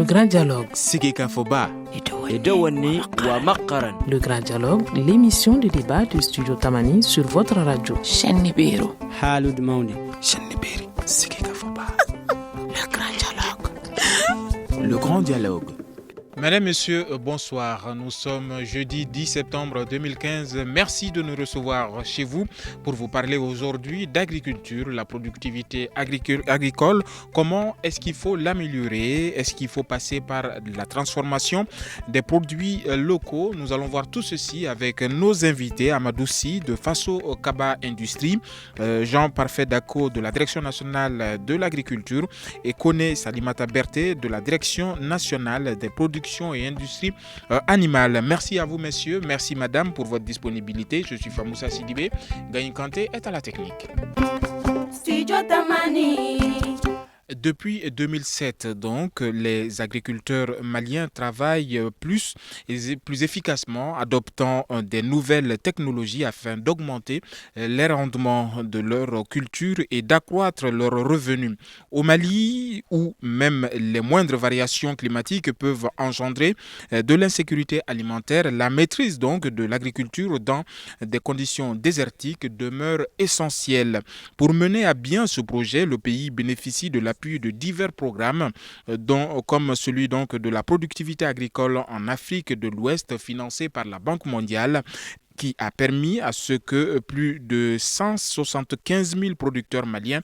grand dialogue. Sigika Foba. Edouani wa Makaran. Le grand dialogue, l'émission de débat du studio Tamani sur votre radio. Chaîne Nibiru. Halud Mauni. Chaîne Nibiri. Sigika Foba. Le grand dialogue. Le grand dialogue. Mesdames, Messieurs, bonsoir. Nous sommes jeudi 10 septembre 2015. Merci de nous recevoir chez vous pour vous parler aujourd'hui d'agriculture, la productivité agricole. Comment est-ce qu'il faut l'améliorer? Est-ce qu'il faut passer par la transformation des produits locaux? Nous allons voir tout ceci avec nos invités, Amadou Sy de Faso Kaba Industrie, Jean Parfait Dako de la Direction nationale de l'agriculture et Kone Salimata Berté de la Direction nationale des productions et industrie animale. Merci à vous, messieurs. Merci, madame, pour votre disponibilité. Je suis Famoussa Sidibé. Gagne Kanté est à la technique. Studio Tamani. Depuis 2007, donc, les agriculteurs maliens travaillent plus et plus efficacement, adoptant des nouvelles technologies afin d'augmenter les rendements de leur culture et d'accroître leurs revenus. Au Mali, où même les moindres variations climatiques peuvent engendrer de l'insécurité alimentaire, la maîtrise donc de l'agriculture dans des conditions désertiques demeure essentielle. Pour mener à bien ce projet, le pays bénéficie de l'appui de divers programmes, comme celui donc de la productivité agricole en Afrique de l'Ouest, financé par la Banque mondiale, qui a permis à ce que plus de 175 000 producteurs maliens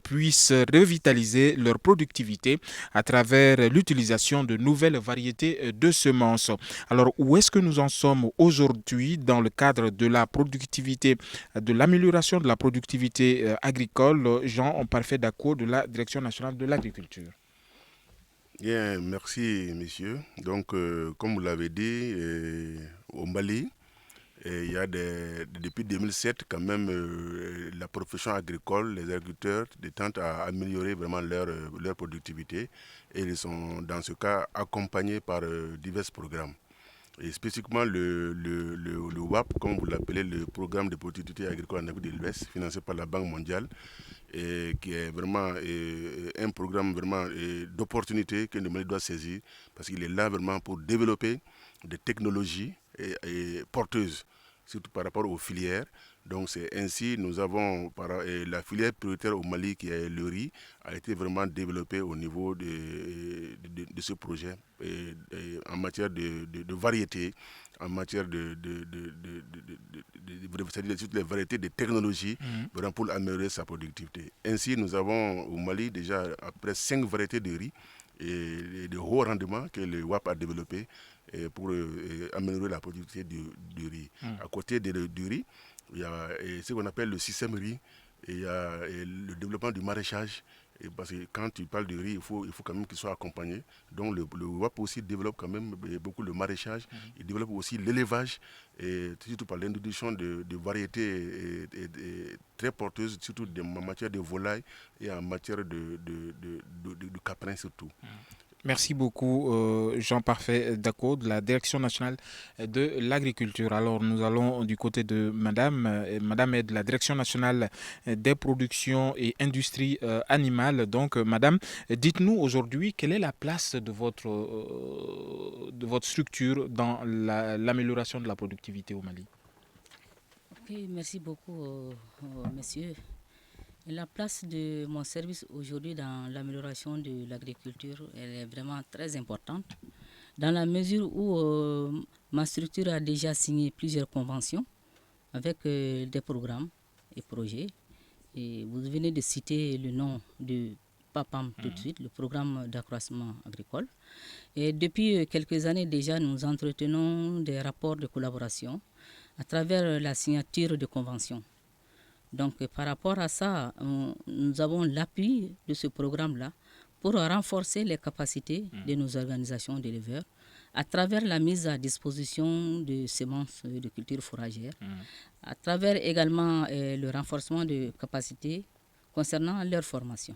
puissent revitaliser leur productivité à travers l'utilisation de nouvelles variétés de semences. Alors, où est-ce que nous en sommes aujourd'hui dans le cadre de la productivité, de l'amélioration de la productivité agricole? Jean Parfait Dako de la Direction nationale de l'agriculture. Bien, merci, messieurs. Donc, comme vous l'avez dit, au Mali, il y a depuis 2007, quand même, la profession agricole, les agriculteurs tentent à améliorer vraiment leur productivité et ils sont, dans ce cas, accompagnés par divers programmes. Et spécifiquement le WAP, comme vous l'appelez, le programme de productivité agricole en Afrique de l'Ouest, financé par la Banque mondiale, et qui est vraiment un programme vraiment d'opportunité que le Mali doit saisir, parce qu'il est là vraiment pour développer des technologies et porteuses, surtout par rapport aux filières. Donc c'est ainsi, nous avons la filière prioritaire au Mali, qui est le riz, a été vraiment développée au niveau de ce projet en matière de variété, en matière c'est-à-dire toutes les variétés de technologies vraiment pour améliorer sa productivité. Ainsi, nous avons au Mali déjà après 5 variétés de riz et de haut rendement que le WAP a développé pour améliorer la productivité du riz. À côté du riz, il y a ce qu'on appelle le système riz, et il y a le développement du maraîchage. Parce que quand tu parles de riz, il faut quand même qu'il soit accompagné. Donc le WAP aussi développe quand même beaucoup le maraîchage. Il développe aussi l'élevage, et surtout par l'introduction de variétés très porteuses, surtout en matière de volaille et en matière de caprin surtout. Merci beaucoup Jean Parfait Dako de la Direction nationale de l'agriculture. Alors nous allons du côté de Madame. Madame est de la Direction nationale des productions et industries animales. Donc Madame, dites-nous aujourd'hui quelle est la place de votre structure dans l'amélioration de la productivité au Mali. Okay, merci beaucoup messieurs. La place de mon service aujourd'hui dans l'amélioration de l'agriculture, elle est vraiment très importante, dans la mesure où ma structure a déjà signé plusieurs conventions avec des programmes et projets. Et vous venez de citer le nom de PAPAM tout de suite, le programme d'accroissement agricole. Et depuis quelques années déjà, nous entretenons des rapports de collaboration à travers la signature de conventions. Donc par rapport à ça, nous avons l'appui de ce programme-là pour renforcer les capacités de nos organisations d'éleveurs à travers la mise à disposition de semences de cultures fourragères, à travers également le renforcement de capacités concernant leur formation.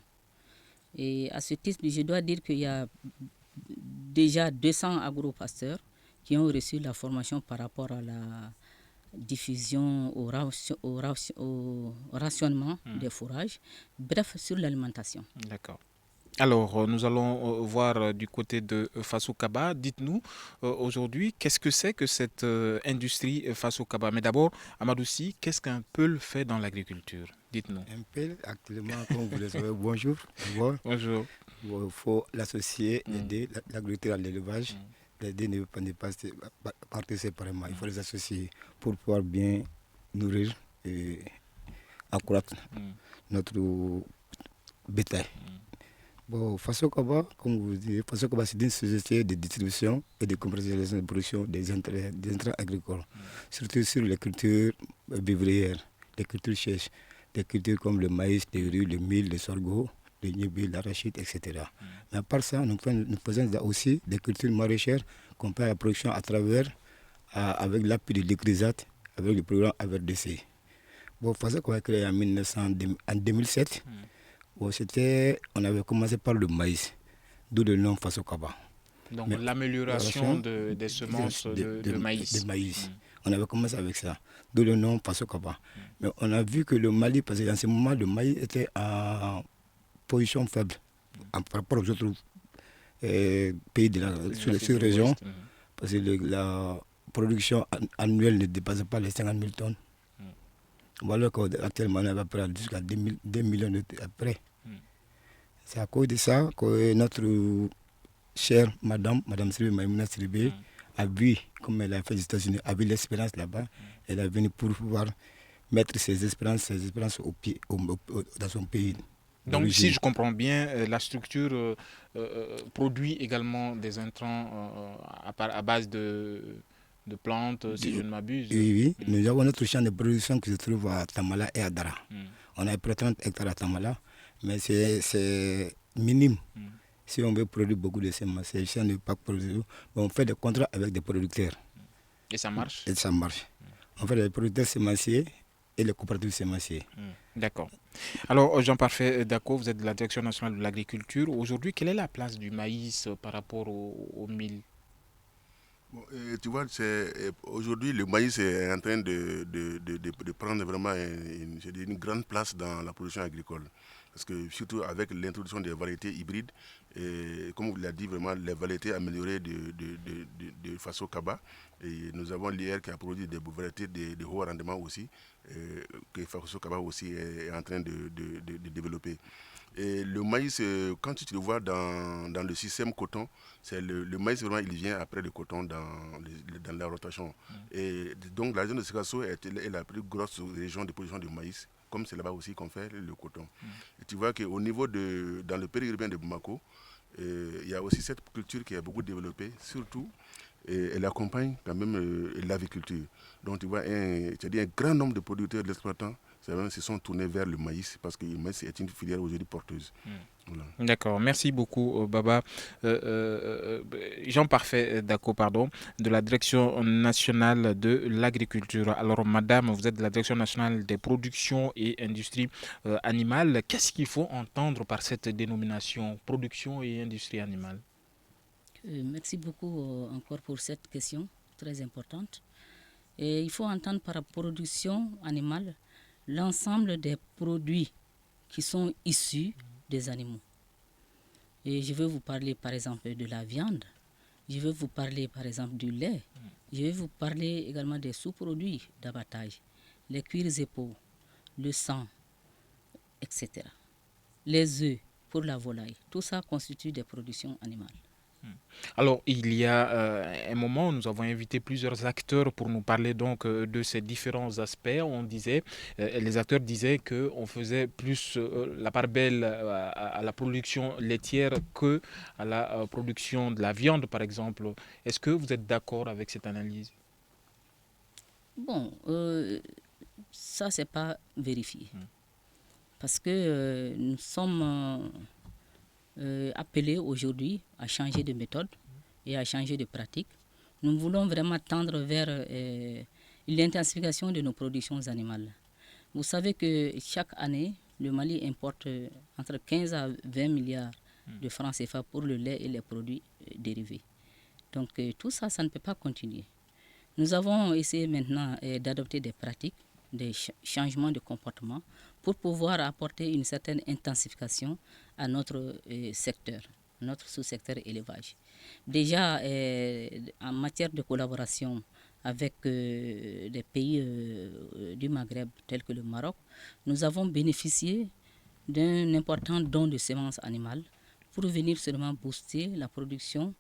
Et à ce titre, je dois dire qu'il y a déjà 200 agro-pasteurs qui ont reçu la formation par rapport à la diffusion au rationnement des fourrages, bref, sur l'alimentation. D'accord. Alors, nous allons voir du côté de Faso Kaba. Dites-nous aujourd'hui, qu'est-ce que c'est que cette industrie Faso Kaba? Mais d'abord, Amadoussi, qu'est-ce qu'un Peul fait dans l'agriculture? Dites-nous. Un Peul, actuellement, comme vous le savez, bonjour. Bonjour. Il faut l'associer, aider l'agriculture à l'élevage. L'aider ne peut pas partir séparément. Il faut les associer pour pouvoir bien nourrir et accroître notre bétail. Bon, Faso Kaba, comme vous dites, Faso Kaba, c'est une société de distribution et de commercialisation de production des intrants agricoles, surtout sur les cultures vivrières, les cultures sèches, des cultures comme le maïs, le riz, le mil, le sorgho, le niébé, l'arachide, etc. Mais à part ça, nous faisons aussi des cultures maraîchères qu'on fait à la production à travers, avec l'appui de l'ICRISAT, avec le programme AVRDC. Bon, Faso Kaba a créé en 2007. Bon, on avait commencé par le maïs, d'où le nom Faso Kaba. Donc l'amélioration des semences de maïs. On avait commencé avec ça, d'où le nom Faso Kaba. Mais on a vu que le Mali, parce que dans ce moment, le Mali était en position faible par rapport aux autres pays de la sous-région, parce que la production annuelle ne dépassait pas les 50 000 tonnes. Voilà qu'actuellement, on est à peu près jusqu'à 2 millions après. C'est à cause de ça que notre chère Madame Siribé, Maïmouna Siribé, a vu, comme elle a fait aux États-Unis, a vu l'espérance là-bas. Elle est venue pour pouvoir mettre ses espérances dans son pays. Donc, si je comprends bien, la structure produit également des intrants à base de plantes, si je ne m'abuse. Oui. Nous avons notre champ de production qui se trouve à Tamala et à Dara. On a près de 30 hectares à Tamala, mais c'est minime. Si on veut produire beaucoup de semences, si on ne veut pas produire, on fait des contrats avec des producteurs. Et ça marche? Et ça marche. On fait des producteurs sémenciers et les coopératives sémenciers. D'accord. Alors, Jean-Parfait Dako, vous êtes de la Direction nationale de l'agriculture. Aujourd'hui, quelle est la place du maïs par rapport au mil? Bon, tu vois, aujourd'hui, le maïs est en train de prendre vraiment une grande place dans la production agricole. Parce que surtout avec l'introduction des variétés hybrides, et comme vous l'avez dit, vraiment les variétés améliorées de Faso Kaba. Et nous avons l'IR qui a produit des variétés de haut rendement aussi, que Faso Kaba aussi est en train de développer. Et le maïs, quand tu le vois dans le système coton, c'est le maïs vraiment, il vient après le coton dans la rotation. Et donc la région de Sikasso est la plus grosse région de production de maïs, comme c'est là-bas aussi qu'on fait le coton. Et tu vois qu'au niveau dans le périurbain de Bamako, il y a aussi cette culture qui est beaucoup développée, surtout, et elle accompagne quand même l'aviculture. Donc tu vois, un grand nombre de producteurs, d'exploitants, se sont tournés vers le maïs parce que le maïs est une filière aujourd'hui porteuse. Voilà. D'accord, merci beaucoup Baba. Jean-Parfait Dako, de la Direction nationale de l'agriculture. Alors madame, vous êtes de la Direction nationale des productions et industries animales. Qu'est-ce qu'il faut entendre par cette dénomination, production et industrie animale? Merci beaucoup encore pour cette question très importante. Et il faut entendre par production animale l'ensemble des produits qui sont issus des animaux. Et je vais vous parler par exemple de la viande, je vais vous parler par exemple du lait, je vais vous parler également des sous-produits d'abattage, les cuirs et peaux, le sang, etc. Les œufs pour la volaille, tout ça constitue des productions animales. Alors, il y a un moment, nous avons invité plusieurs acteurs pour nous parler donc de ces différents aspects. On disait, les acteurs disaient qu'on faisait plus la part belle à la production laitière que à la production de la viande, par exemple. Est-ce que vous êtes d'accord avec cette analyse? Bon, ça, c'est pas vérifié. Parce que nous sommes appelés aujourd'hui à changer de méthode et à changer de pratique. Nous voulons vraiment tendre vers l'intensification de nos productions animales. Vous savez que chaque année, le Mali importe entre 15 à 20 milliards de francs CFA pour le lait et les produits dérivés. Donc tout ça, ça ne peut pas continuer. Nous avons essayé maintenant d'adopter des pratiques, des changements de comportement pour pouvoir apporter une certaine intensification à notre secteur, notre sous-secteur élevage. Déjà, en matière de collaboration avec des pays du Maghreb tels que le Maroc, nous avons bénéficié d'un important don de semences animales pour venir seulement booster la production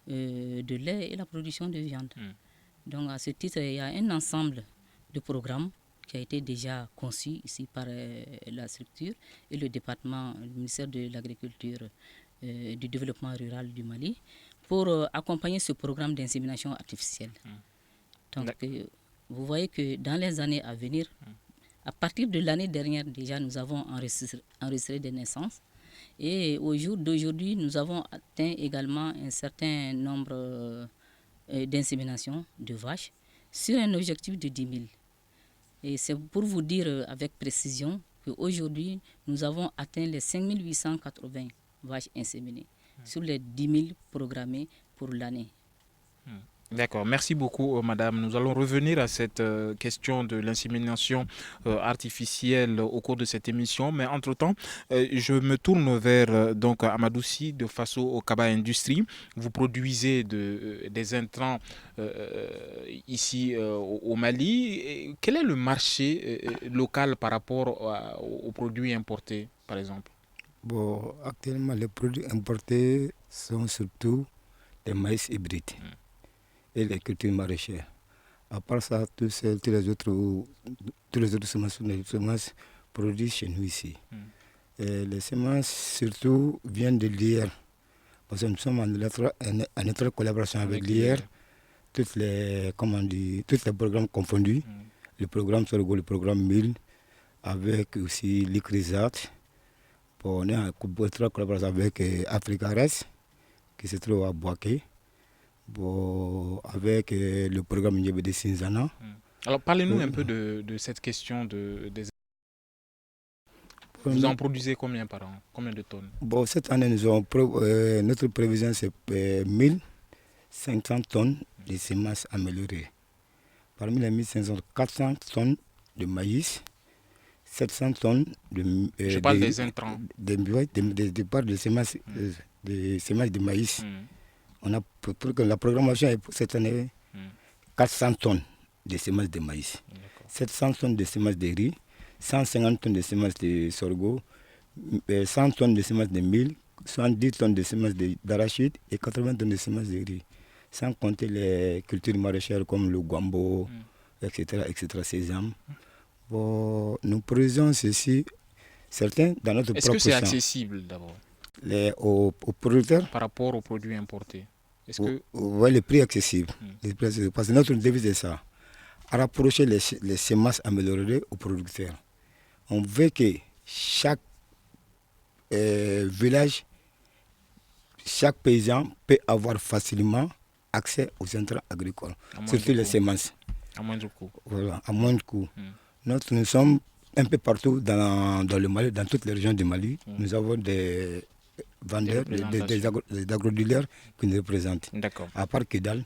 de lait et la production de viande. Donc à ce titre, il y a un ensemble de programmes qui a été déjà conçu ici par la structure et le département, le ministère de l'Agriculture et du Développement rural du Mali pour accompagner ce programme d'insémination artificielle. Donc vous voyez que dans les années à venir, à partir de l'année dernière déjà, nous avons enregistré des naissances. Et au jour d'aujourd'hui, nous avons atteint également un certain nombre d'inséminations de vaches sur un objectif de 10 000. Et c'est pour vous dire avec précision qu'aujourd'hui, nous avons atteint les 5 880 vaches inséminées sur les 10 000 programmées pour l'année. D'accord, merci beaucoup madame. Nous allons revenir à cette question de l'insémination artificielle au cours de cette émission, mais entre-temps, je me tourne vers donc Amadou Sy de Faso Kaba Industrie. Vous produisez des intrants ici au Mali. Et quel est le marché local par rapport aux produits importés, par exemple? Bon, actuellement, les produits importés sont surtout des maïs hybrides. Et les cultures maraîchères. À part ça, tous les autres semences produits chez nous ici. Et les semences surtout viennent de l'IR. Parce que nous sommes en étroite collaboration avec l'IR. Tous les programmes confondus. Le programme Sorgho, le programme 1000, avec aussi l'ICRISAT. Bon, on est en étroite collaboration avec Africa Res, qui se trouve à Boaké. Bon, avec le programme Niébédé Sinzana. Alors parlez-nous un peu de cette question des... Vous en produisez combien par an? Combien de tonnes? Bon, cette année, notre prévision c'est 1500 tonnes de semences améliorées. Parmi les 1500, 400 tonnes de maïs, 700 tonnes de... Je parle des intrants. Des semences de maïs. On a pour que la programmation est pour cette année 400 tonnes de semences de maïs, 700 tonnes de semences de riz, 150 tonnes de semences de sorgho, 100 tonnes de semences de mil, 70 tonnes de semences d'arachide et 80 tonnes de semences de riz, sans compter les cultures maraîchères comme le guambo, etc., sésame. Bon, nous produisons ceci, certains dans notre propre champ. Est-ce que c'est accessible d'abord aux producteurs? Par rapport aux produits importés. Oui, le prix est accessible. Parce que notre devise est ça. À rapprocher les semences améliorées aux producteurs. On veut que chaque village, chaque paysan peut avoir facilement accès aux intrants agricoles, surtout les semences. À moindre coût. Voilà, à moindre coût. Nous sommes un peu partout dans le Mali, dans toutes les régions du Mali. Nous avons des vendeurs, des agro-dealers qui nous représentent. D'accord. À part Kidal,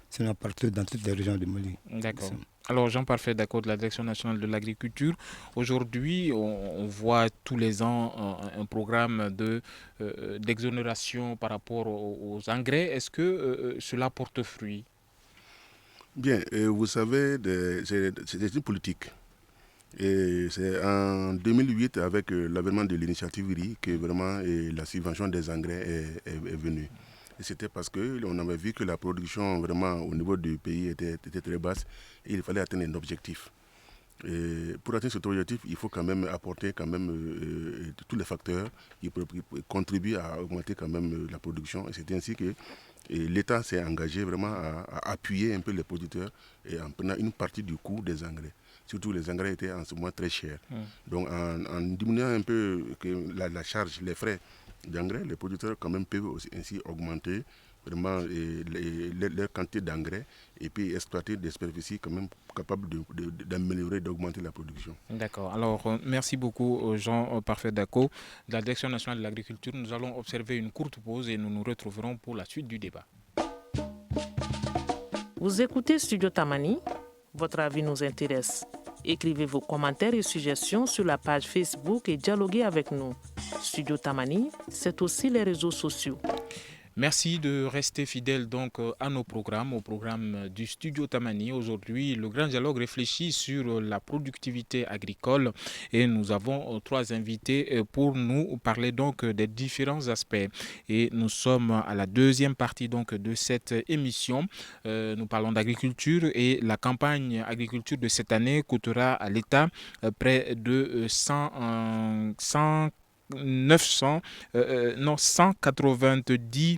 c'est partout dans toutes les régions du Mali. D'accord. Alors Jean Parfait Dako de la Direction nationale de l'agriculture. Aujourd'hui, on voit tous les ans un programme d'exonération par rapport aux engrais. Est-ce que cela porte fruit? Bien, vous savez, c'est une politique. Et c'est en 2008, avec l'avènement de l'initiative RI, que vraiment la subvention des engrais est venue. Et c'était parce qu'on avait vu que la production vraiment au niveau du pays était très basse et il fallait atteindre un objectif. Et pour atteindre cet objectif, il faut quand même apporter tous les facteurs qui contribuent à augmenter quand même la production. Et c'est ainsi que l'État s'est engagé vraiment à appuyer un peu les producteurs et en prenant une partie du coût des engrais. Surtout les engrais étaient en ce moment très chers. Donc en diminuant un peu la charge, les frais d'engrais, les producteurs quand même peuvent aussi ainsi augmenter vraiment leur quantité d'engrais et puis exploiter des superficies quand même capables d'améliorer, d'augmenter la production. D'accord. Alors merci beaucoup Jean Parfait Dako de la Direction nationale de l'agriculture. Nous allons observer une courte pause et nous nous retrouverons pour la suite du débat. Vous écoutez Studio Tamani, votre avis nous intéresse. Écrivez vos commentaires et suggestions sur la page Facebook et dialoguez avec nous. Studio Tamani, c'est aussi les réseaux sociaux. Merci de rester fidèle donc à nos programmes, au programme du Studio Tamani. Aujourd'hui, le grand dialogue réfléchit sur la productivité agricole et nous avons 3 invités pour nous parler donc des différents aspects. Et nous sommes à la deuxième partie donc de cette émission. Nous parlons d'agriculture et la campagne agriculture de cette année coûtera à l'État près de 190,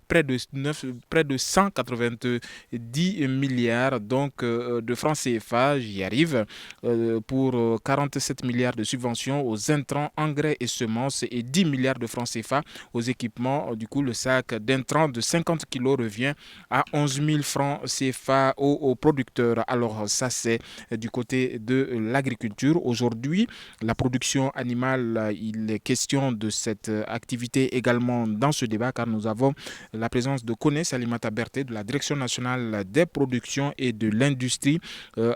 près de 190 milliards donc de francs CFA, j'y arrive, pour 47 milliards de subventions aux intrants, engrais et semences et 10 milliards de francs CFA aux équipements. Du coup, le sac d'intrants de 50 kilos revient à 11 000 francs CFA aux producteurs. Alors ça, c'est du côté de l'agriculture. Aujourd'hui, la production animale, il est question de cette activité également dans ce débat, car nous avons la présence de Koné Salimata Berté de la Direction nationale des productions et de l'industrie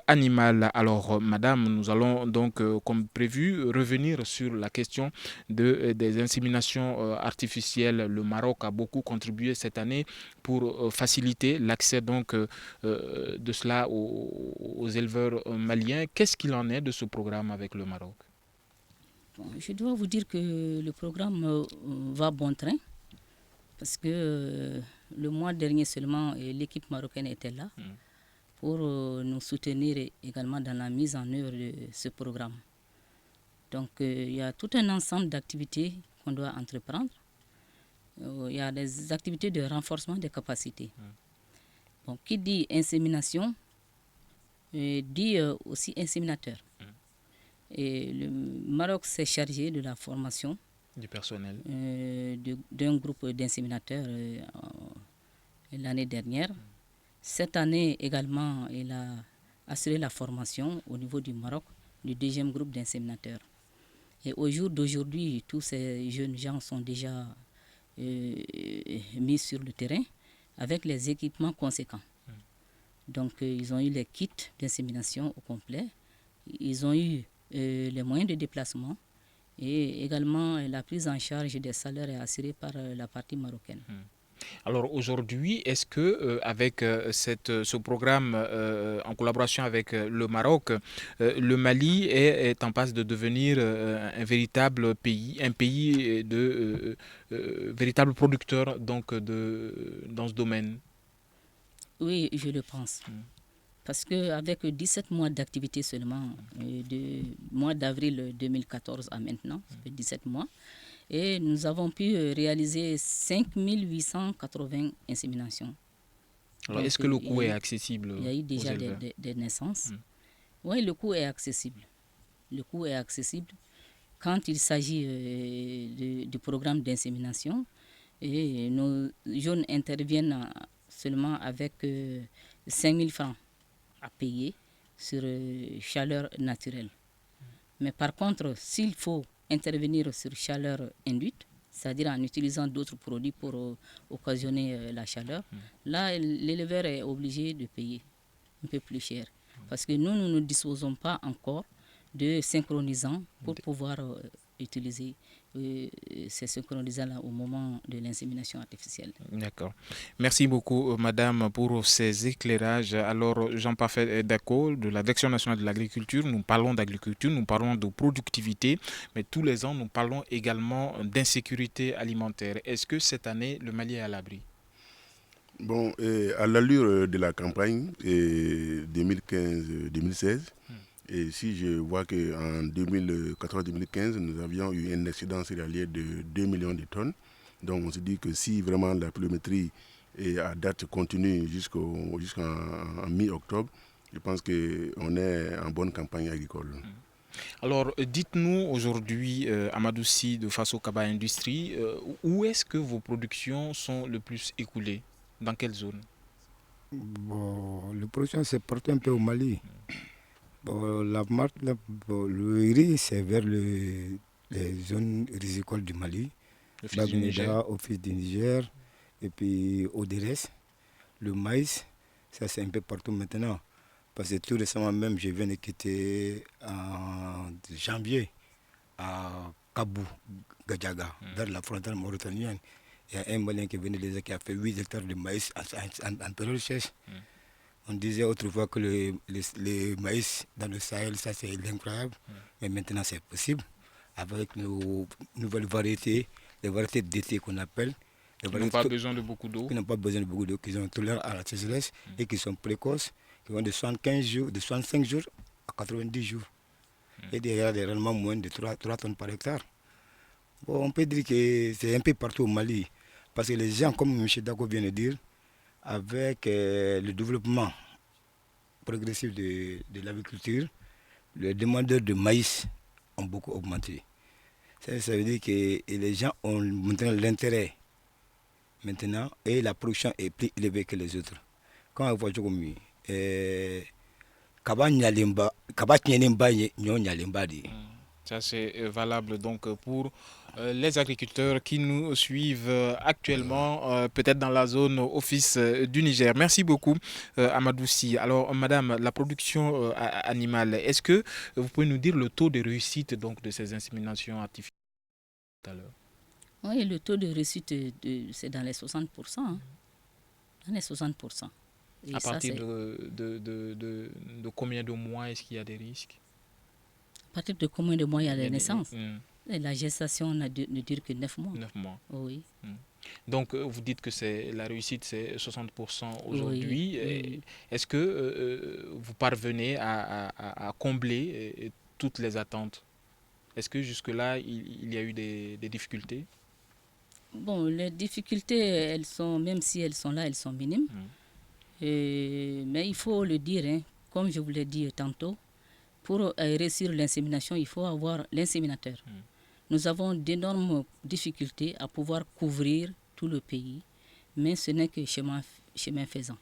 animale. Alors madame, nous allons donc comme prévu revenir sur la question des inséminations artificielles. Le Maroc a beaucoup contribué cette année pour faciliter l'accès donc de cela aux éleveurs maliens. Qu'est-ce qu'il en est de ce programme avec le Maroc? Je dois vous dire que le programme va bon train parce que le mois dernier seulement, l'équipe marocaine était là pour nous soutenir également dans la mise en œuvre de ce programme. Donc il y a tout un ensemble d'activités qu'on doit entreprendre. Il y a des activités de renforcement des capacités. Bon, qui dit insémination dit aussi inséminateur. Et le Maroc s'est chargé de la formation du personnel d'un groupe d'inséminateurs l'année dernière. Cette année également, il a assuré la formation au niveau du Maroc du deuxième groupe d'inséminateurs. Et au jour d'aujourd'hui, tous ces jeunes gens sont déjà mis sur le terrain avec les équipements conséquents. Donc ils ont eu les kits d'insémination au complet, ils ont eu les moyens de déplacement et également la prise en charge des salaires est assurée par la partie marocaine. Alors aujourd'hui, est-ce que avec ce programme en collaboration avec le Maroc, le Mali est en passe de devenir un véritable pays, véritable producteur donc dans ce domaine? Oui, je le pense. Parce qu'avec 17 mois d'activité seulement, du mois d'avril 2014 à maintenant, ça fait 17 mois, et nous avons pu réaliser 5 880 inséminations. Alors, est-ce que le coût est accessible? Il y a eu déjà des naissances. Oui, le coût est accessible. Le coût est accessible quand il s'agit du programme d'insémination. Et nos jeunes interviennent seulement avec 5 000 francs à payer sur chaleur naturelle. Mais par contre, s'il faut intervenir sur chaleur induite, c'est-à-dire en utilisant d'autres produits pour occasionner la chaleur, là, l'éleveur est obligé de payer un peu plus cher. Parce que nous ne disposons pas encore de synchronisants pour pouvoir utiliser ces synchronisants-là au moment de l'insémination artificielle. D'accord. Merci beaucoup, madame, pour ces éclairages. Alors, Jean-Parfait Dako, de la Direction nationale de l'agriculture, nous parlons d'agriculture, nous parlons de productivité, mais tous les ans, nous parlons également d'insécurité alimentaire. Est-ce que cette année, le Mali est à l'abri? Bon, à l'allure de la campagne 2015-2016, et si je vois qu'en 2014-2015, nous avions eu un excédent céréalier de 2 millions de tonnes. Donc on se dit que si vraiment la pluviométrie à date continue jusqu'en mi-octobre, je pense qu'on est en bonne campagne agricole. Alors, dites-nous aujourd'hui, Amadou Sy de Faso Kaba Industrie, où est-ce que vos productions sont le plus écoulées? Dans quelle zone? Bon, les productions, c'est partout un peu au Mali. Bon, le riz, c'est vers les zones rizicoles du Mali. Office du Niger, et puis Odérès. Le maïs, ça c'est un peu partout maintenant. Parce que tout récemment même, je viens de quitter en janvier à Kabou, Gadjaga, vers la frontière mauritanienne. Il y a un Malien qui est venu déjà qui a fait 8 hectares de maïs en période sèche. On disait autrefois que le maïs dans le Sahel, ça c'est incroyable. Mais maintenant c'est possible. Avec nos nouvelles variétés, les variétés d'été qu'on appelle. Qui n'ont pas besoin de beaucoup d'eau. Qui n'ont pas besoin de beaucoup d'eau, qui sont tolérants à la sécheresse et qui sont précoces, qui vont de 75 jours, de 65 jours à 90 jours. Et il y a des rendements moins de 3 tonnes par hectare. Bon, on peut dire que c'est un peu partout au Mali. Parce que les gens, comme M. Dako vient de dire, avec le développement progressif de l'agriculture, les demandeurs de maïs ont beaucoup augmenté. Ça veut dire que les gens ont maintenant l'intérêt maintenant et la production est plus élevée que les autres. Quand on voit comme ça c'est valable donc pour les agriculteurs qui nous suivent actuellement, peut-être dans la zone office du Niger. Merci beaucoup, Amadoussi. Alors, madame, la production animale, est-ce que vous pouvez nous dire le taux de réussite donc, de ces inséminations artificielles tout à l'heure? Oui, le taux de réussite, c'est dans les 60%. Hein. Dans les 60%. Et à partir de combien de mois est-ce qu'il y a des risques? À partir de combien de mois il y a des naissances? Et la gestation ne dure que 9 mois. 9 mois. Oui. Donc, vous dites que la réussite, c'est 60% aujourd'hui. Oui. Est-ce que vous parvenez à combler toutes les attentes? Est-ce que jusque-là, il y a eu des difficultés? Bon, les difficultés, elles sont, même si elles sont là, elles sont minimes. Mais il faut le dire, hein, comme je vous l'ai dit tantôt, pour réussir l'insémination, il faut avoir l'inséminateur. Nous avons d'énormes difficultés à pouvoir couvrir tout le pays, mais ce n'est que chemin faisant.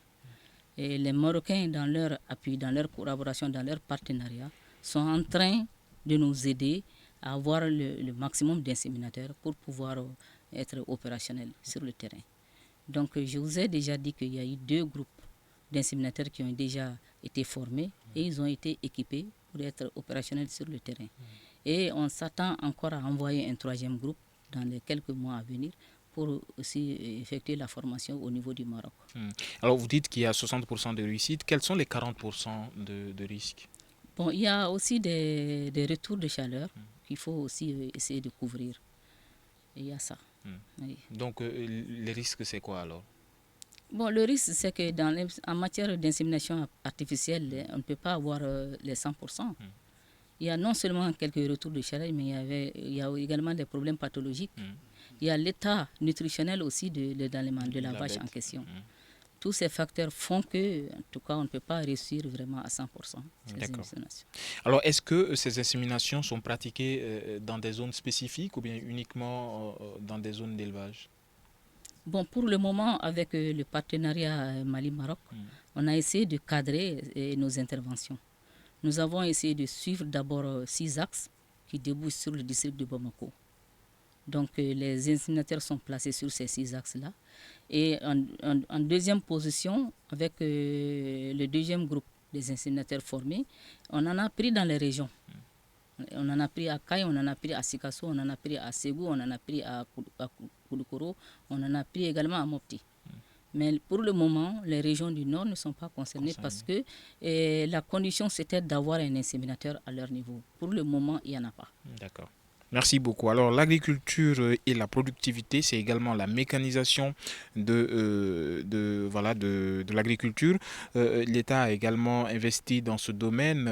Et les Marocains, dans leur appui, dans leur collaboration, dans leur partenariat, sont en train de nous aider à avoir le maximum d'inséminateurs pour pouvoir être opérationnels sur le terrain. Donc, je vous ai déjà dit qu'il y a eu 2 groupes d'inséminateurs qui ont déjà été formés et ils ont été équipés pour être opérationnels sur le terrain. Et on s'attend encore à envoyer un 3e groupe dans les quelques mois à venir pour aussi effectuer la formation au niveau du Maroc. Alors, vous dites qu'il y a 60% de réussite. Quels sont les 40% de risques? Bon, il y a aussi des retours de chaleur qu'il faut aussi essayer de couvrir. Et il y a ça. Oui. Donc, les risques, c'est quoi alors? Bon, le risque, c'est que en matière d'insémination artificielle, on ne peut pas avoir les 100%. Il y a non seulement quelques retours de chaleur, mais il y a également des problèmes pathologiques. Il y a l'état nutritionnel aussi de la vache en question. Tous ces facteurs font que, en tout cas, on ne peut pas réussir vraiment à 100% ces inséminations. Alors, est-ce que ces inséminations sont pratiquées dans des zones spécifiques ou bien uniquement dans des zones d'élevage? Bon, pour le moment, avec le partenariat Mali-Maroc, on a essayé de cadrer nos interventions. Nous avons essayé de suivre d'abord 6 axes qui débouchent sur le district de Bamako. Donc, les inséminateurs sont placés sur ces 6 axes-là. Et en deuxième position, avec le 2e groupe des inséminateurs formés, on en a pris dans les régions. On en a pris à Kaye, on en a pris à Sikasso, on en a pris à Ségou, on en a pris à Koudoukoro, on en a pris également à Mopti. Mais pour le moment, les régions du Nord ne sont pas concernées parce que la condition, c'était d'avoir un inséminateur à leur niveau. Pour le moment, il n'y en a pas. D'accord. Merci beaucoup. Alors, l'agriculture et la productivité, c'est également la mécanisation de l'agriculture. L'État a également investi dans ce domaine.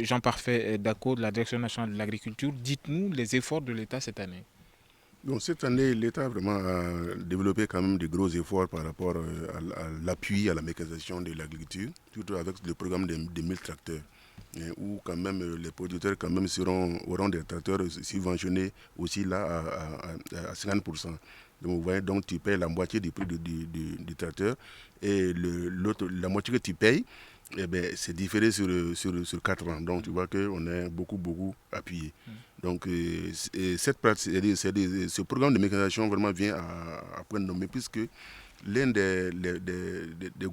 Jean-Parfait Dako de la Direction nationale de l'agriculture, dites-nous les efforts de l'État cette année. Donc, cette année, l'État vraiment a développé quand même de gros efforts par rapport à l'appui à la mécanisation de l'agriculture, surtout avec le programme des 1000 tracteurs. Où quand même les producteurs quand même auront des tracteurs subventionnés aussi là à 50%. Donc vous voyez, donc tu payes la moitié du prix du tracteur et la moitié que tu payes, eh ben, c'est différé sur 4 ans. Donc tu vois qu'on est beaucoup appuyé. Donc ce programme de mécanisation vraiment vient à point de nommer puisque l'un des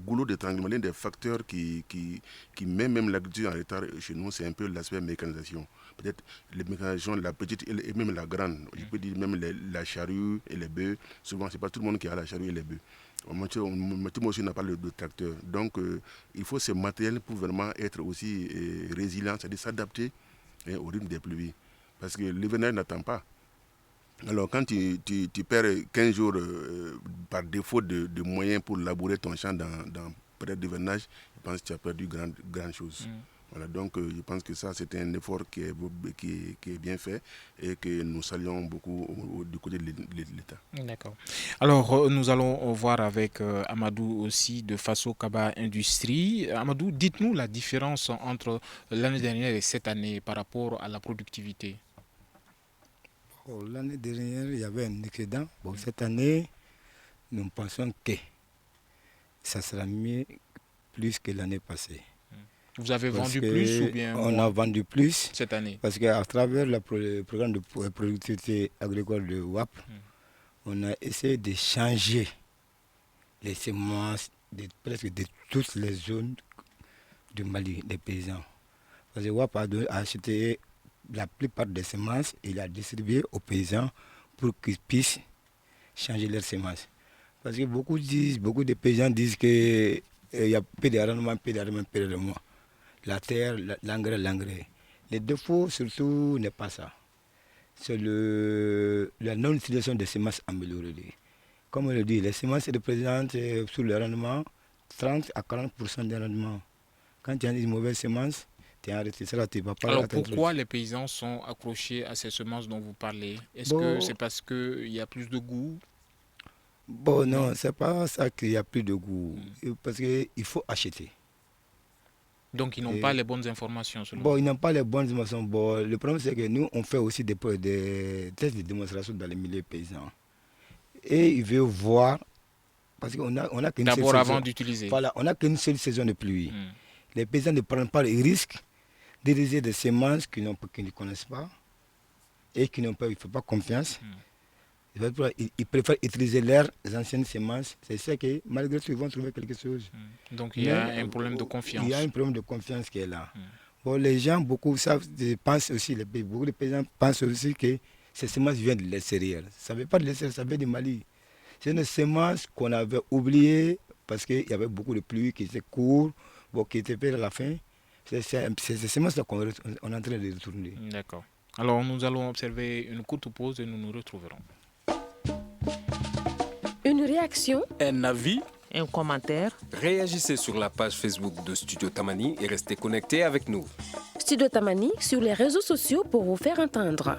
goulots d'étranglement, l'un des facteurs qui met même l'agriculture en retard chez nous, c'est un peu l'aspect mécanisation. Peut-être les mécanisations, la petite et même la grande. Je peux dire même la charrue et les bœufs. Souvent, ce n'est pas tout le monde qui a la charrue et les bœufs. Moi aussi, on n'a pas de tracteur. Donc, il faut ces matériels pour vraiment être aussi résilient, c'est-à-dire s'adapter au rythme des pluies. Parce que l'hivernage n'attend pas. Alors, quand tu perds 15 jours par défaut de moyens pour labourer ton champ dans période d'hivernage, je pense que tu as perdu grande chose. Voilà, donc je pense que ça, c'est un effort qui est bien fait et que nous saluons beaucoup du côté de l'État. D'accord. Alors, nous allons voir avec Amadou aussi de Faso Kaba Industrie. Amadou, dites-nous la différence entre l'année dernière et cette année par rapport à la productivité. L'année dernière, il y avait un excédent. Cette année, nous pensons que ça sera mieux plus que l'année passée. Vous avez vendu plus ou bien on a vendu plus cette année? Parce qu'à travers le programme de productivité agricole de WAP, on a essayé de changer les semences presque de toutes les zones du Mali, des paysans. Parce que WAP a acheté la plupart des semences et il a distribué aux paysans pour qu'ils puissent changer leurs semences. Parce que beaucoup de paysans disent qu'il y a peu de rendement, peu de rendement. La terre, l'engrais. Les défauts, surtout, n'est pas ça. C'est la non-utilisation des semences améliorées. Comme on le dit, les semences représentent sur le rendement 30 à 40% des rendements. Quand tu as une mauvaise semence, tu es arrêté. Alors pourquoi les paysans sont accrochés à ces semences dont vous parlez? Est-ce que c'est parce qu'il y a plus de goût? Non, c'est pas ça qu'il y a plus de goût. Parce qu'il faut acheter. Donc ils n'ont pas les bonnes informations selon ils n'ont pas les bonnes informations. Le problème c'est que nous, on fait aussi des tests de démonstration dans les milieux paysans. Et ils veulent voir, parce qu'on a qu'une seule saison. D'abord avant d'utiliser. Voilà, on n'a qu'une seule saison de pluie. Les paysans ne prennent pas le risque d'utiliser des semences qu'ils ne connaissent pas et qui n'ont pas, il ne faut pas confiance. Ils préfèrent utiliser leurs anciennes semences. C'est ça que malgré tout, ils vont trouver quelque chose. Donc il y a un problème de confiance. Il y a un problème de confiance qui est là. Les gens, beaucoup pensent aussi, beaucoup de paysans pensent aussi que ces semences viennent de l'extérieur. Ça ne vient pas de l'extérieur, ça vient du Mali. C'est une semence qu'on avait oubliée parce qu'il y avait beaucoup de pluie qui étaient courtes, qui étaient faits à la fin. C'est ces semences-là qu'on est en train de retourner. D'accord. Alors nous allons observer une courte pause et nous nous retrouverons. Une réaction, un avis, un commentaire. Réagissez sur la page Facebook de Studio Tamani et restez connectés avec nous. Studio Tamani sur les réseaux sociaux pour vous faire entendre.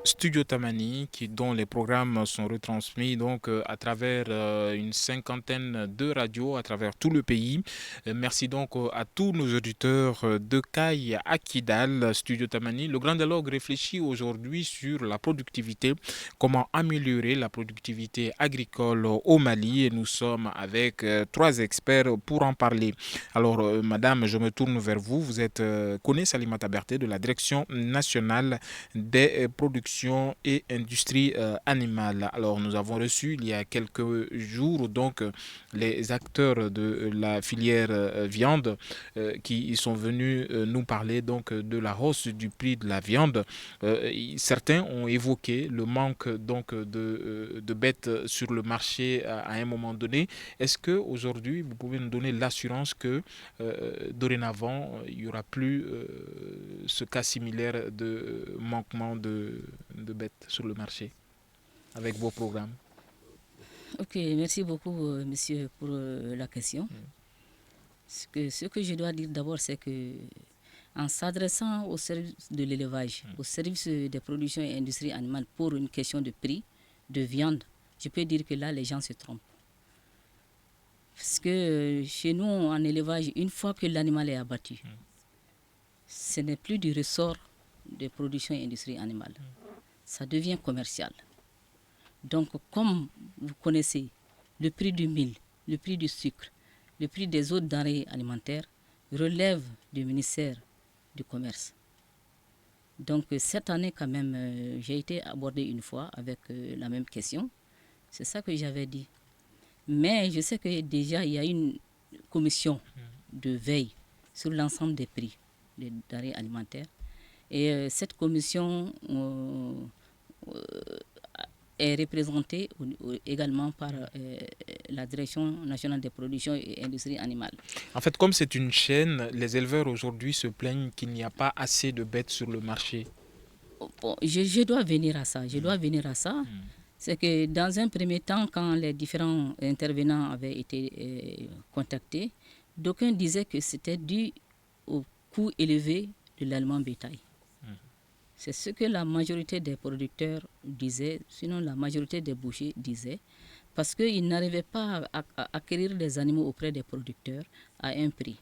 Studio Tamani, dont les programmes sont retransmis donc à travers une cinquantaine de radios à travers tout le pays. Merci donc à tous nos auditeurs de Caille à Kidal. Studio Tamani, le Grand Dialogue réfléchit aujourd'hui sur la productivité, comment améliorer la productivité agricole au Mali, et nous sommes avec 3 experts pour en parler. Alors madame, je me tourne vers vous. Vous êtes Koné Salimata Berté de la Direction nationale des productions et industrie animale. Alors nous avons reçu il y a quelques jours donc les acteurs de la filière viande qui sont venus nous parler donc de la hausse du prix de la viande. Certains ont évoqué le manque donc de bêtes sur le marché à un moment donné. Est-ce que aujourd'hui vous pouvez nous donner l'assurance que dorénavant il n'y aura plus ce cas similaire de manquement de bêtes sur le marché avec vos programmes? Ok, merci beaucoup monsieur pour la question. Ce que je dois dire d'abord, c'est que en s'adressant au service de l'élevage, au service des productions et industries animales pour une question de prix de viande, je peux dire que là les gens se trompent. Parce que chez nous en élevage, une fois que l'animal est abattu, ce n'est plus du ressort des productions et industries animales. Ça devient commercial. Donc, comme vous connaissez le prix du mil, le prix du sucre, le prix des autres denrées alimentaires relève du ministère du Commerce. Donc, cette année, quand même, j'ai été abordé une fois avec la même question. C'est ça que j'avais dit. Mais je sais que déjà, il y a une commission de veille sur l'ensemble des prix des denrées alimentaires. Et cette commission est représentée également par la Direction nationale des productions et industries animales. En fait, comme c'est une chaîne, les éleveurs aujourd'hui se plaignent qu'il n'y a pas assez de bêtes sur le marché. Bon, je dois venir à ça. C'est que dans un premier temps, quand les différents intervenants avaient été contactés, d'aucuns disaient que c'était dû au coût élevé de l'aliment bétail. C'est ce que la majorité des producteurs disaient, sinon la majorité des bouchers disaient, parce qu'ils n'arrivaient pas à acquérir les animaux auprès des producteurs à un prix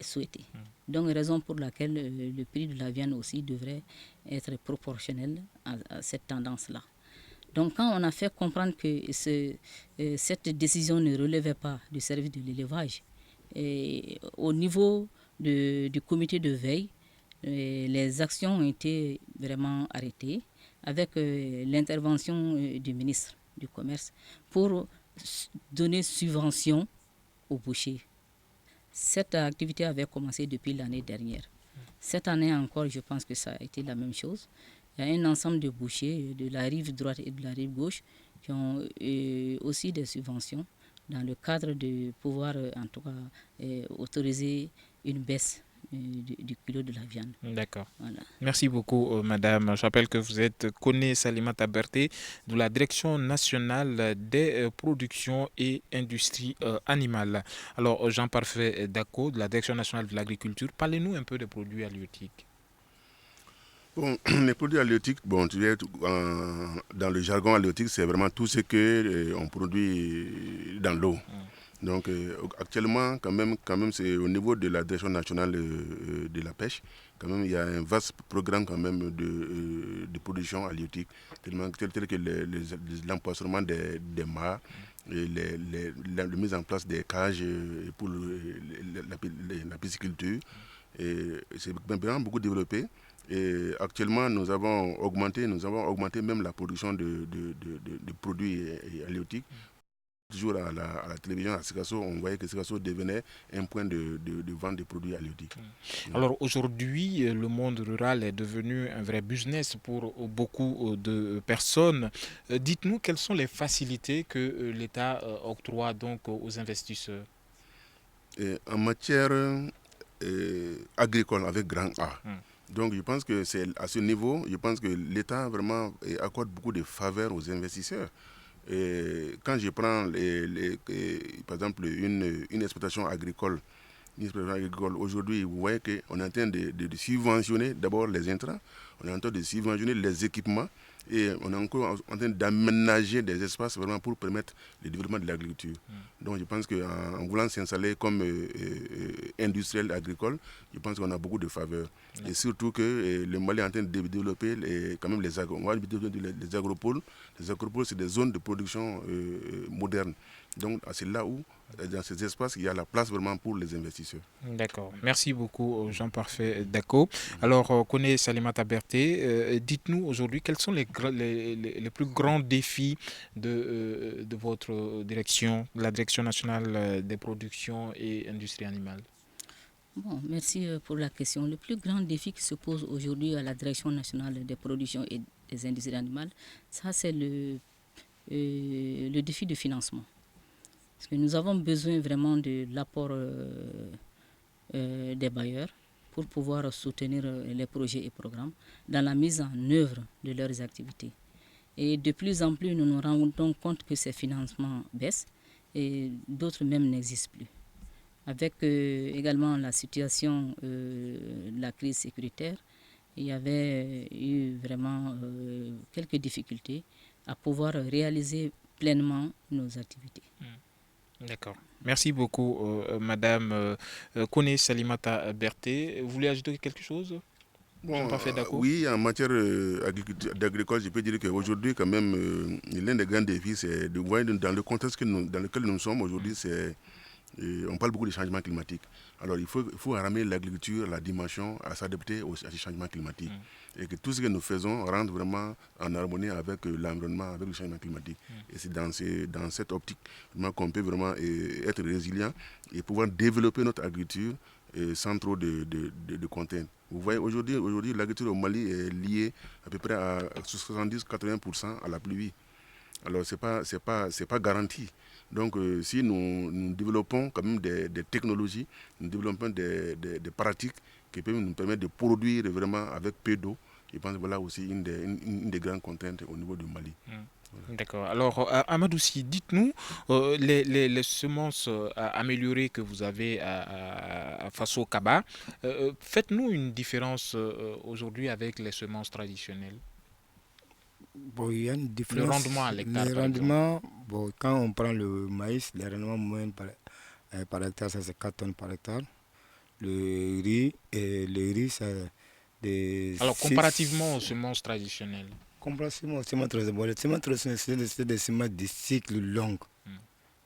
souhaité. Donc, raison pour laquelle le prix de la viande aussi devrait être proportionnel à cette tendance-là. Donc, quand on a fait comprendre que cette décision ne relevait pas du service de l'élevage, au niveau du comité de veille, les actions ont été vraiment arrêtées avec l'intervention du ministre du Commerce pour donner subvention aux bouchers. Cette activité avait commencé depuis l'année dernière. Cette année encore, je pense que ça a été la même chose. Il y a un ensemble de bouchers de la rive droite et de la rive gauche qui ont aussi des subventions dans le cadre de pouvoir, en tout cas, autoriser une baisse du kilo de la viande. D'accord. Voilà. Merci beaucoup, madame. Je rappelle que vous êtes Koné Salimata Berté de la Direction nationale des productions et industries animales. Alors, Jean-Parfait Dako de la Direction nationale de l'agriculture, parlez-nous un peu des produits halieutiques. Bon, les produits halieutiques, bon, tu sais, dans le jargon halieutique, c'est vraiment tout ce qu'on produit dans l'eau. Donc actuellement, quand même, c'est au niveau de la Direction nationale de la pêche, quand même, il y a un vaste programme quand même de production halieutique, tel que l'empoisonnement des mares, et la mise en place des cages pour la pisciculture. C'est vraiment beaucoup développé. Et actuellement, nous avons augmenté même la production de produits halieutiques. Toujours à la télévision, à Sikasso, on voyait que Sikasso devenait un point de vente de produits halieutiques. Alors aujourd'hui, le monde rural est devenu un vrai business pour beaucoup de personnes. Dites-nous quelles sont les facilités que l'État octroie donc aux investisseurs. En matière agricole avec grand A. Donc je pense que c'est à ce niveau, je pense que l'État vraiment accorde beaucoup de faveurs aux investisseurs. Et quand je prends par exemple une exploitation agricole, aujourd'hui, vous voyez qu'on est en train de subventionner d'abord les intrants, on est en train de subventionner les équipements et on est encore en train d'aménager des espaces vraiment pour permettre le développement de l'agriculture. Donc je pense qu'en voulant s'installer comme industriel agricole, je pense qu'on a beaucoup de faveurs. Et surtout que le Mali est en train de développer quand même les agropoles. Les agropoles, c'est des zones de production modernes. Donc c'est là où, dans ces espaces, il y a la place vraiment pour les investisseurs. D'accord. Merci beaucoup, Jean-Parfait Dako. Alors, Koné Salimata Berté, dites-nous aujourd'hui quels sont les plus grands défis de votre direction, la Direction nationale des productions et industries animales. Bon, merci pour la question. Le plus grand défi qui se pose aujourd'hui à la Direction nationale des productions et des industries animales, ça c'est le défi de financement. Parce que nous avons besoin vraiment de l'apport des bailleurs pour pouvoir soutenir les projets et programmes dans la mise en œuvre de leurs activités. Et de plus en plus, nous nous rendons compte que ces financements baissent et d'autres même n'existent plus. Avec également la situation de la crise sécuritaire, il y avait eu vraiment quelques difficultés à pouvoir réaliser pleinement nos activités. D'accord. Merci beaucoup, Madame Koné Salimata Berté. Vous voulez ajouter quelque chose? Bon, oui, en matière d'agricole, je peux dire qu'aujourd'hui, quand même, l'un des grands défis, c'est de voir dans le contexte dans lequel nous sommes aujourd'hui, c'est Et on parle beaucoup de changement climatique. Alors il faut ramener l'agriculture, la dimension à s'adapter à ces changements climatiques. Et que tout ce que nous faisons rentre vraiment en harmonie avec l'environnement, avec le changement climatique. Et c'est dans cette optique qu'on peut vraiment être résilient et pouvoir développer notre agriculture sans trop de contraintes. Vous voyez, aujourd'hui l'agriculture au Mali est liée à peu près à 70-80% à la pluie. Alors c'est pas garanti. Donc si nous développons quand même des technologies, nous développons des pratiques qui peuvent nous permettre de produire vraiment avec peu d'eau, je pense que voilà aussi une des grandes contraintes au niveau du Mali. Voilà. D'accord. Alors, Amadou Sy, dites-nous les semences améliorées que vous avez face au Kaba. Faites-nous une différence aujourd'hui avec les semences traditionnelles. Bon, il y a une différence. Le rendement à l'hectare. Le rendement, bon, quand on prend le maïs, le rendement moyen par hectare, ça c'est 4 tonnes par hectare. Le riz, c'est des. Alors, comparativement aux semences traditionnelles. Comparativement aux semences traditionnelles, les semences traditionnelles, c'est des semences de cycle long.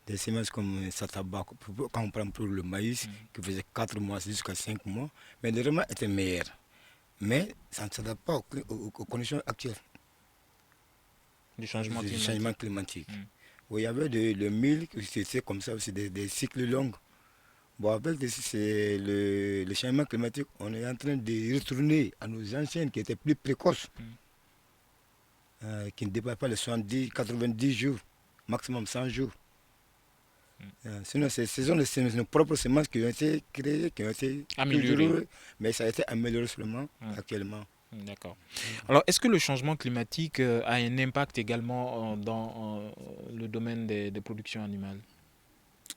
Des semences comme Sataba, quand on prend pour le maïs, qui faisait 4 mois jusqu'à 5 mois, mais le rendement était meilleur. Mais ça ne s'adapte pas aux conditions actuelles. Du changement climatique. Bon, il y avait le mil, c'est comme ça aussi, des cycles longs. Bon, avec le changement climatique, on est en train de retourner à nos anciennes qui étaient plus précoces, qui ne dépassaient pas les 70, 90 jours, maximum 100 jours. Sinon, ce sont nos propres semences qui ont été créées, qui ont été améliorées, mais ça a été amélioré seulement actuellement. D'accord. Alors, est-ce que le changement climatique a un impact également dans le domaine des productions animales?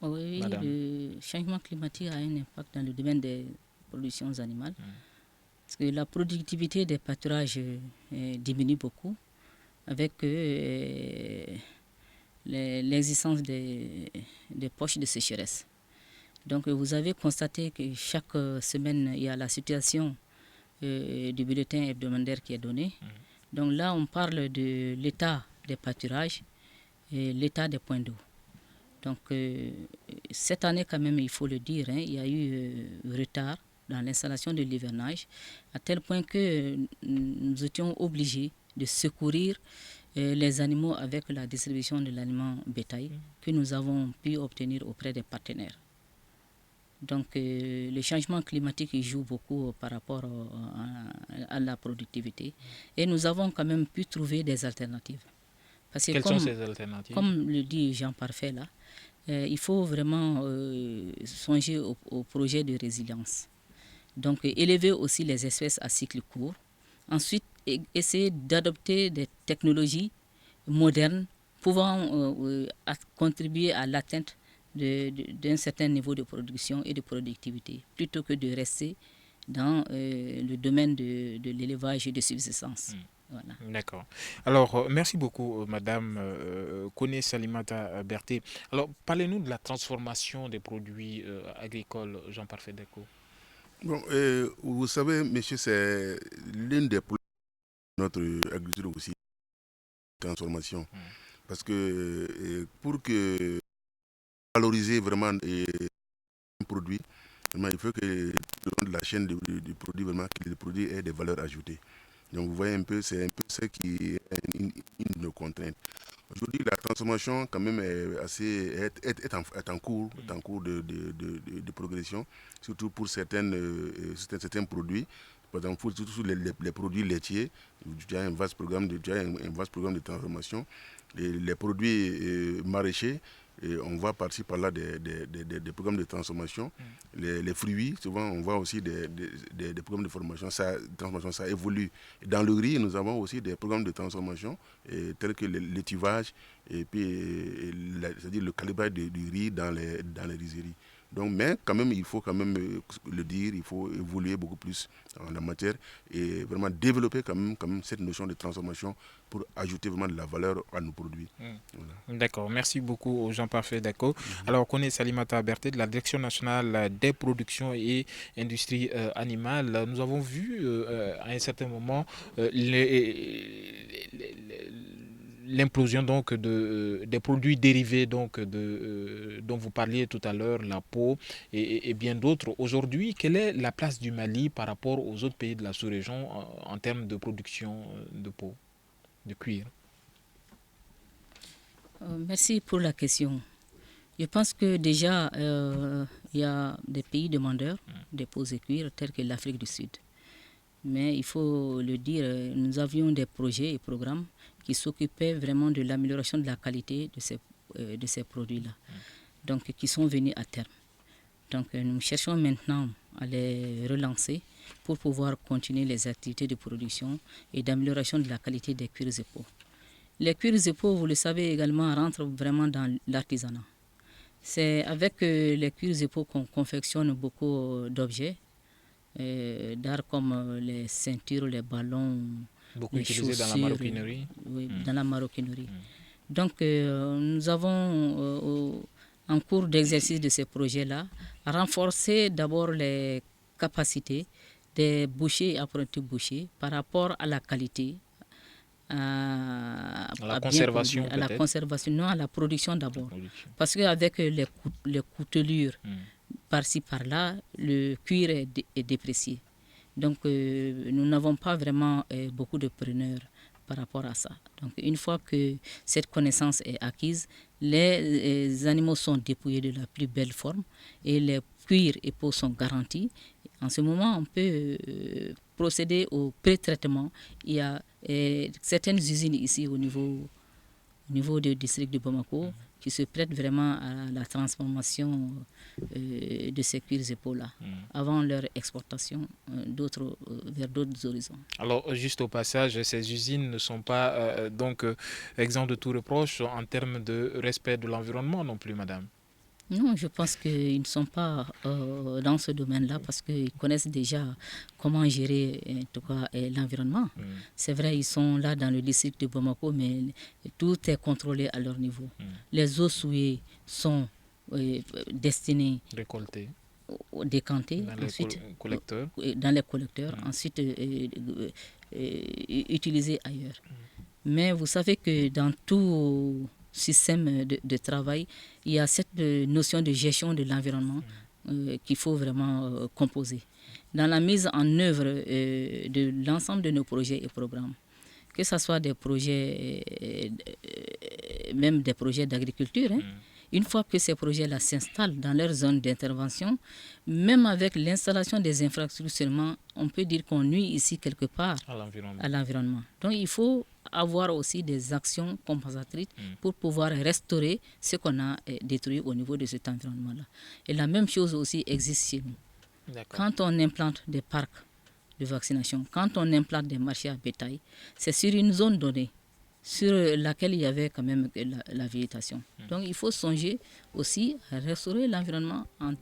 Oui, le changement climatique a un impact dans le domaine des productions animales. Parce que la productivité des pâturages diminue beaucoup avec l'existence des poches de sécheresse. Donc, vous avez constaté que chaque semaine, il y a la situation du bulletin hebdomadaire qui est donné. Donc là, on parle de l'état des pâturages et l'état des points d'eau. Donc cette année, quand même, il faut le dire, il y a eu retard dans l'installation de l'hivernage, à tel point que nous étions obligés de secourir les animaux avec la distribution de l'aliment bétail que nous avons pu obtenir auprès des partenaires. Donc le changement climatique il joue beaucoup par rapport à la productivité. Et nous avons quand même pu trouver des alternatives. Parce que quelles sont ces alternatives? Comme le dit Jean Parfait là, il faut vraiment songer au projet de résilience. Donc élever aussi les espèces à cycle court. Ensuite, essayer d'adopter des technologies modernes pouvant contribuer à l'atteinte d'un certain niveau de production et de productivité, plutôt que de rester dans le domaine de l'élevage et de subsistance. Voilà. D'accord. Alors, merci beaucoup, Madame Koné Salimata Berté. Alors, parlez-nous de la transformation des produits agricoles, Jean Parfait Deko. Bon, vous savez, monsieur, c'est l'une des problèmes de notre agriculture aussi, transformation. Parce que pour que valoriser vraiment un produit, vraiment, il faut que le long de la chaîne du produit, vraiment, que le produit ait des valeurs ajoutées. Donc vous voyez un peu, c'est un peu ce qui est une de nos contraintes. Aujourd'hui, la transformation quand même est en cours de progression, surtout pour certains produits. Par exemple, surtout les produits laitiers, il y a un vaste programme de transformation. Les produits maraîchers, on voit par-ci par-là des programmes de transformation. Les fruits, souvent on voit aussi des programmes de transformation, ça évolue. Dans le riz, nous avons aussi des programmes de transformation tels que l'étuvage et puis c'est-à-dire le calibrage du riz dans les rizeries. Donc, mais quand même, il faut quand même le dire, il faut évoluer beaucoup plus en la matière et vraiment développer quand même cette notion de transformation pour ajouter vraiment de la valeur à nos produits. Voilà. D'accord, merci beaucoup Jean Parfait Deko. Alors, Koné Salimata Berté de la Direction nationale des productions et industries animales. Nous avons vu à un certain moment l'implosion donc des produits dérivés donc dont vous parliez tout à l'heure, la peau et bien d'autres. Aujourd'hui, quelle est la place du Mali par rapport aux autres pays de la sous-région en termes de production de peau, de cuir? Merci pour la question. Je pense que déjà, il y a des pays demandeurs des peaux et cuir tels que l'Afrique du Sud. Mais il faut le dire, nous avions des projets et programmes qui s'occupaient vraiment de l'amélioration de la qualité de ces produits-là, donc qui sont venus à terme. Donc nous cherchons maintenant à les relancer pour pouvoir continuer les activités de production et d'amélioration de la qualité des cuirs et peaux. Les cuirs et peaux, vous le savez également, rentrent vraiment dans l'artisanat. C'est avec les cuirs et peaux qu'on confectionne beaucoup d'objets d'art comme les ceintures, les ballons, beaucoup les utilisés chaussures, dans la maroquinerie. Oui, dans la maroquinerie. Donc nous avons en cours d'exercice de ces projets-là renforcé d'abord les capacités des bouchers et apprentis bouchers par rapport à la qualité, à la conservation, non, à la production d'abord. Parce qu'avec les coutelures par-ci par-là, le cuir est déprécié. Donc nous n'avons pas vraiment beaucoup de preneurs par rapport à ça. Donc une fois que cette connaissance est acquise, les animaux sont dépouillés de la plus belle forme et les cuirs et peaux sont garantis. En ce moment, on peut procéder au pré-traitement. Il y a certaines usines ici au niveau du district de Bamako qui se prêtent vraiment à la transformation de ces cuirs et peaux-là avant leur exportation vers d'autres horizons. Alors, juste au passage, ces usines ne sont pas exemptes de tout reproche en termes de respect de l'environnement non plus, madame? Non, je pense qu'ils ne sont pas dans ce domaine-là parce qu'ils connaissent déjà comment gérer en tout cas, l'environnement. C'est vrai, ils sont là dans le district de Bamako, mais tout est contrôlé à leur niveau. Les eaux souillées sont destinées, récoltées, décantées, dans ensuite dans les collecteurs, ensuite utilisées ailleurs. Mais vous savez que dans tout système de travail, il y a cette notion de gestion de l'environnement qu'il faut vraiment composer. Dans la mise en œuvre de l'ensemble de nos projets et programmes, que ce soit des projets, même des projets d'agriculture, une fois que ces projets-là s'installent dans leur zone d'intervention, même avec l'installation des infrastructures seulement, on peut dire qu'on nuit ici quelque part à l'environnement. Donc il faut avoir aussi des actions compensatrices pour pouvoir restaurer ce qu'on a détruit au niveau de cet environnement-là. Et la même chose aussi existe chez nous. Quand on implante des parcs de vaccination, quand on implante des marchés à bétail, c'est sur une zone donnée sur laquelle il y avait quand même la végétation. Donc il faut songer aussi à restaurer l'environnement en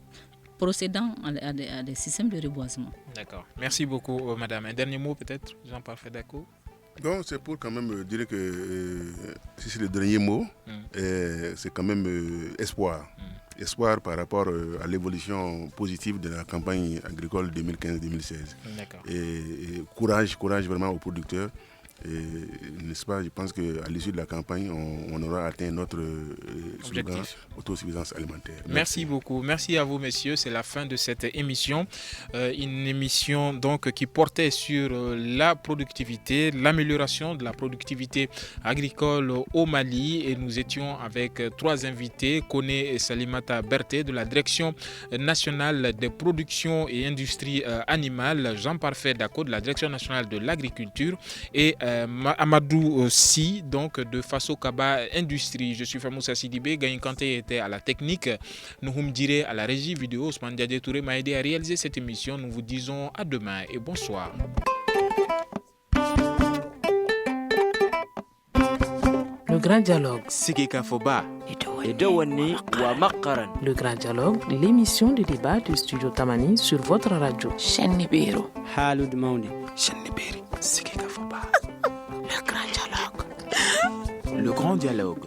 procédant à des systèmes de reboisement. D'accord. Merci beaucoup, madame. Un dernier mot peut-être, Jean-Paul Fedaco? Donc c'est pour quand même dire que si c'est le dernier mot, c'est quand même espoir. Espoir par rapport à l'évolution positive de la campagne agricole 2015-2016. Et courage vraiment aux producteurs. N'est-ce pas, je pense qu'à l'issue de la campagne, on aura atteint notre slogan autosuffisance alimentaire. Merci beaucoup. Merci à vous, messieurs. C'est la fin de cette émission. Une émission donc qui portait sur la productivité, l'amélioration de la productivité agricole au Mali. Et nous étions avec trois invités. Koné Salimata Berté de la Direction nationale des productions et industries animales, Jean-Paul Fedaco de la Direction nationale de l'agriculture et Amadou Si, donc de Faso Kaba Industrie. Je suis Famoussa Sidibé, Gaïn Kanté était à la technique, Nouhoum Diré à la régie vidéo, Ousmane Diadé Touré m'a aidé à réaliser cette émission. Nous vous disons à demain et bonsoir. Le grand dialogue. Sigika Foba. Edouani wa Makaran. Le grand dialogue, l'émission de débat du studio Tamani sur votre radio. Chaîne Nibéro. Halud Mauni. Chaîne Nibéri. Sigika Foba. Le grand dialogue. Le grand dialogue.